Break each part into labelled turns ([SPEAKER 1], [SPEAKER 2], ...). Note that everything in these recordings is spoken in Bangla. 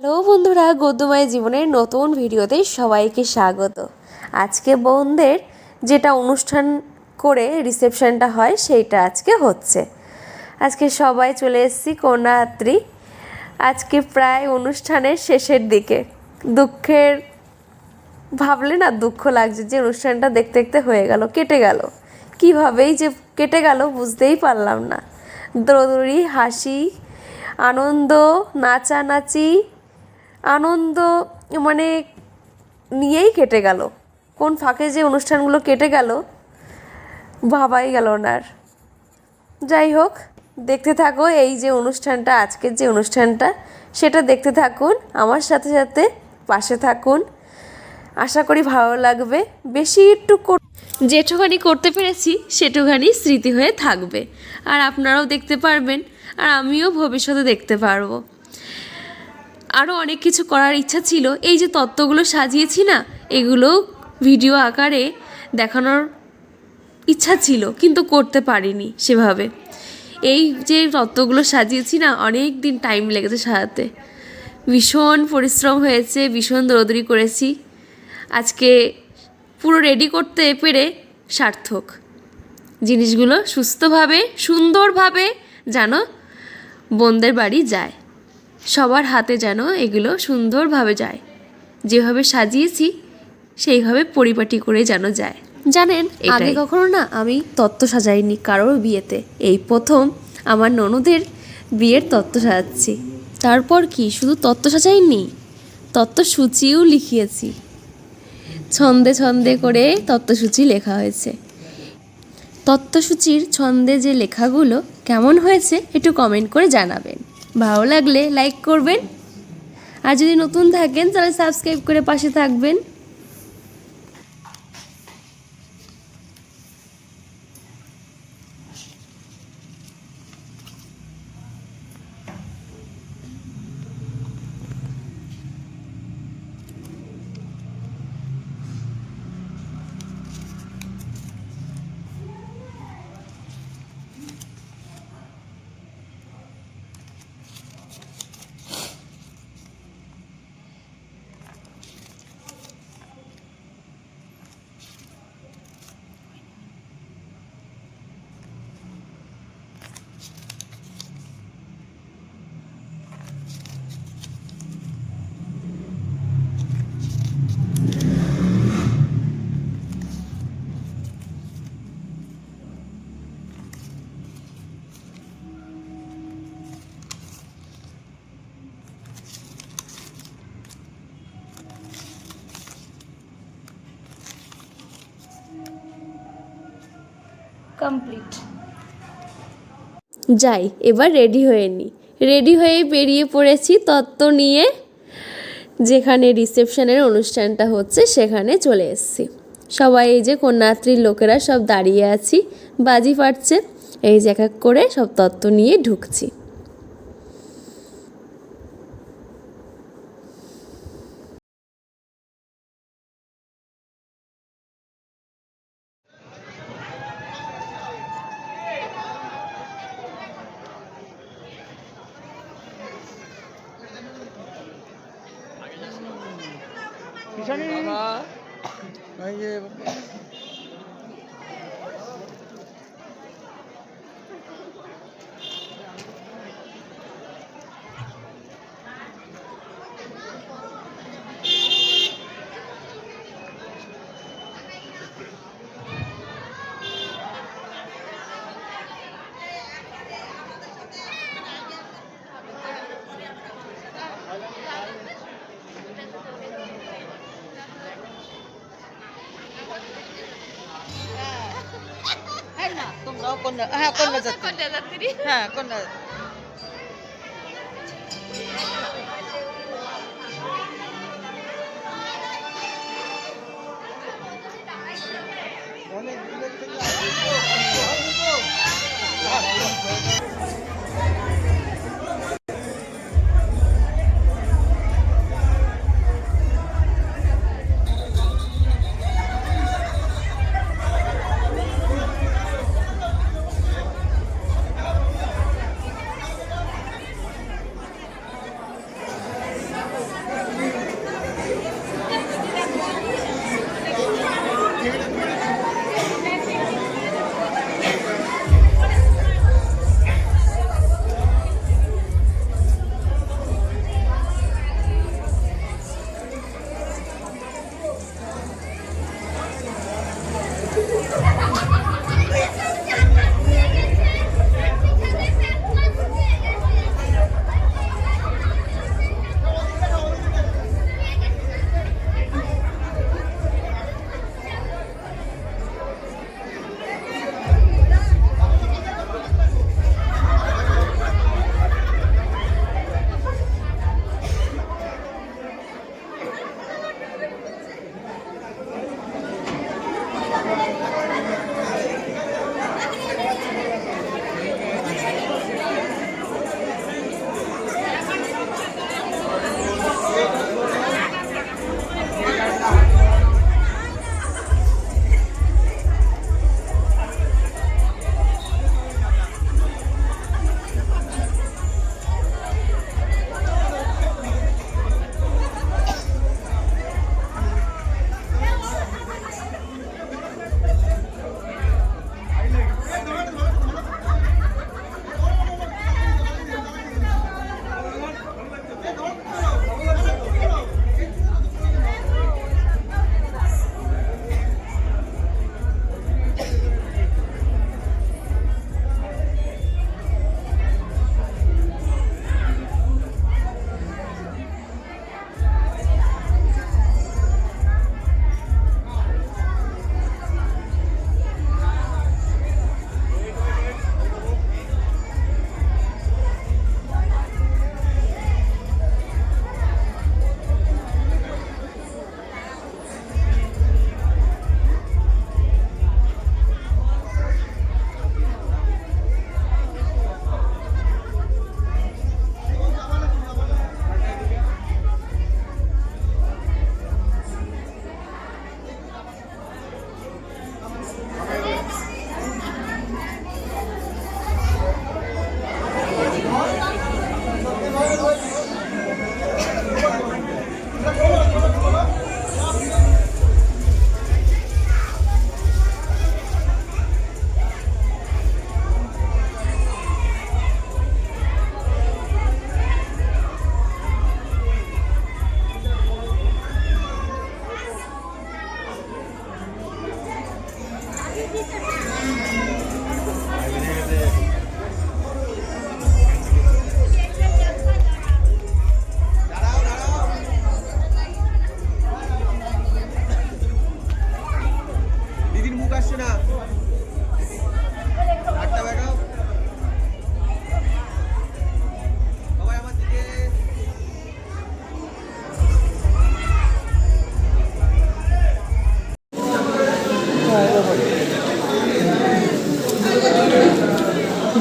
[SPEAKER 1] হ্যালো বন্ধুরা, গদ্যময় জীবনের নতুন ভিডিওতে সবাইকে স্বাগত। আজকে বোনদের যেটা অনুষ্ঠান করে রিসেপশনটা হয় সেইটা আজকে হচ্ছে। আজকে সবাই চলে এসেছি কন্যাযাত্রী। আজকে প্রায় অনুষ্ঠানের শেষের দিকে। দুঃখের ভাবলে না দুঃখ লাগছে যে অনুষ্ঠানটা দেখতে দেখতে হয়ে গেল, কেটে গেল। কীভাবেই যে কেটে গেল বুঝতেই পারলাম না। দৌড়দৌড়ি, হাসি, আনন্দ, নাচানাচি, আনন্দ মানে নিয়েই কেটে গেল। কোন ফাঁকে যে অনুষ্ঠানগুলো কেটে গেল ভাবাই গেল না আর। যাই হোক, দেখতে থাকো এই যে অনুষ্ঠানটা, আজকের যে অনুষ্ঠানটা সেটা দেখতে থাকুন, আমার সাথে সাথে পাশে থাকুন। আশা করি ভালো লাগবে। বেশি একটু যেটুখানি করতে পেরেছি সেটুখানি স্মৃতি হয়ে থাকবে, আর আপনারাও দেখতে পারবেন আর আমিও ভবিষ্যতে দেখতে পারবো। আরও অনেক কিছু করার ইচ্ছা ছিল। এই যে তত্ত্বগুলো সাজিয়েছি না, এগুলো ভিডিও আকারে দেখানোর ইচ্ছা ছিল, কিন্তু করতে পারিনি সেভাবে। এই যে তত্ত্বগুলো সাজিয়েছি না, অনেক দিন টাইম লেগেছে সাজাতে। ভীষণ পরিশ্রম হয়েছে, ভীষণ দৌড়দৌড়ি করেছি। আজকে পুরো রেডি করতে পেরে সার্থক। জিনিসগুলো সুস্থভাবে সুন্দরভাবে যেন বোনদের বাড়ি যায়, সবার হাতে যেন এগুলো সুন্দরভাবে যায়। যেভাবে সাজিয়েছি সেইভাবে পরিপাটি করে যেন যায়। জানেন, আগে কখনো না আমি তত্ত্ব সাজাইনি কারোর বিয়েতে। এই প্রথম আমার ননদের বিয়ের তত্ত্ব সাজাচ্ছি। তারপর কি শুধু তত্ত্ব সাজাইনি, তত্ত্বসূচিও লিখিয়েছি। ছন্দে ছন্দে করে তত্ত্বসূচি লেখা হয়েছে। তত্ত্বসূচির ছন্দে যে লেখাগুলো কেমন হয়েছে একটু কমেন্ট করে জানাবেন। ভালো লাগলে লাইক করবেন, আর যদি নতুন থাকেন তাহলে সাবস্ক্রাইব করে পাশে থাকবেন। কমপ্লিট। যাই এবার রেডি হয়ে নিই। রেডি হয়ে বেরিয়ে পড়েছি তত্ত্ব নিয়ে। যেখানে রিসেপশনের অনুষ্ঠানটা হচ্ছে সেখানে চলে এসেছি। সবাই এই যে কন্যাযাত্রীর লোকেরা সব দাঁড়িয়ে আছি, বাজি ফাটছে। এই যে এক এক করে সব তত্ত্ব নিয়ে ঢুকছি।
[SPEAKER 2] কন্যাযাত্রী, হ্যাঁ কন্যা।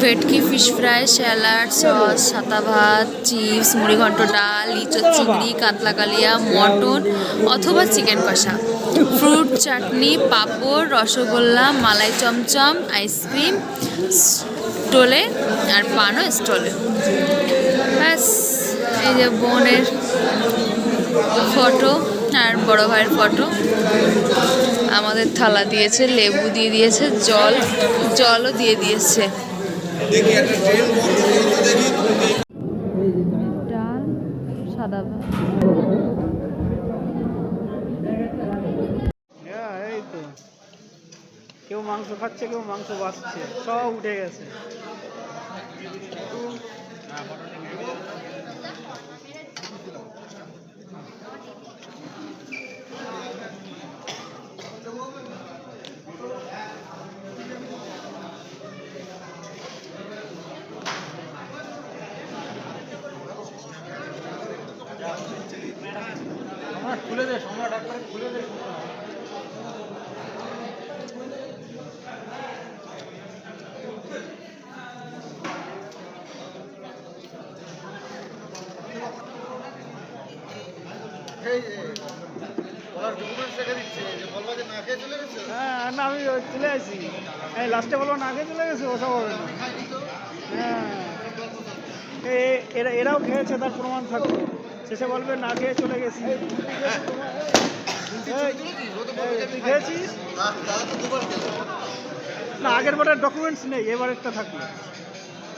[SPEAKER 1] ভেটকি ফিশ ফ্রাই, স্যালাড, সস, সাদা ভাত, চিপস, মুড়িঘণ্ট, ডাল, ইঁচড় চিংড়ি, কাতলা কালিয়া, মটন অথবা চিকেন কষা, ফ্রুট চাটনি, পাঁপড়, রসগোল্লা, মালাই চমচম, আইসক্রিম স্টলে আর পানও স্টলে। ব্যাস, এই যে বোনের ফটো আর বড় ভাইয়ের ফটো। আমাদের থালা দিয়েছে, লেবু দিয়ে দিয়েছে, জলও দিয়ে দিয়েছে। ডাল, সাদা ভাত।
[SPEAKER 3] এই তো কেউ মাংস খাচ্ছে, কেউ মাংস বাছছে, সব উঠে গেছে। খুলে দে, সম্রাট একবার খুলে দে। হ্যাঁ না, আমি চলে আসি। এই লাস্টে বলবো না খেয়ে চলে গেছে, ওসব হবে না। হ্যাঁ, এরাও খেয়েছে, তার প্রমাণ থাকবে। শেষে বলবে না খেয়ে চলে গেছি। তুই খেয়েছিস না? আগের বারের ডকুমেন্টস নেই, এবারেরটা থাকবে।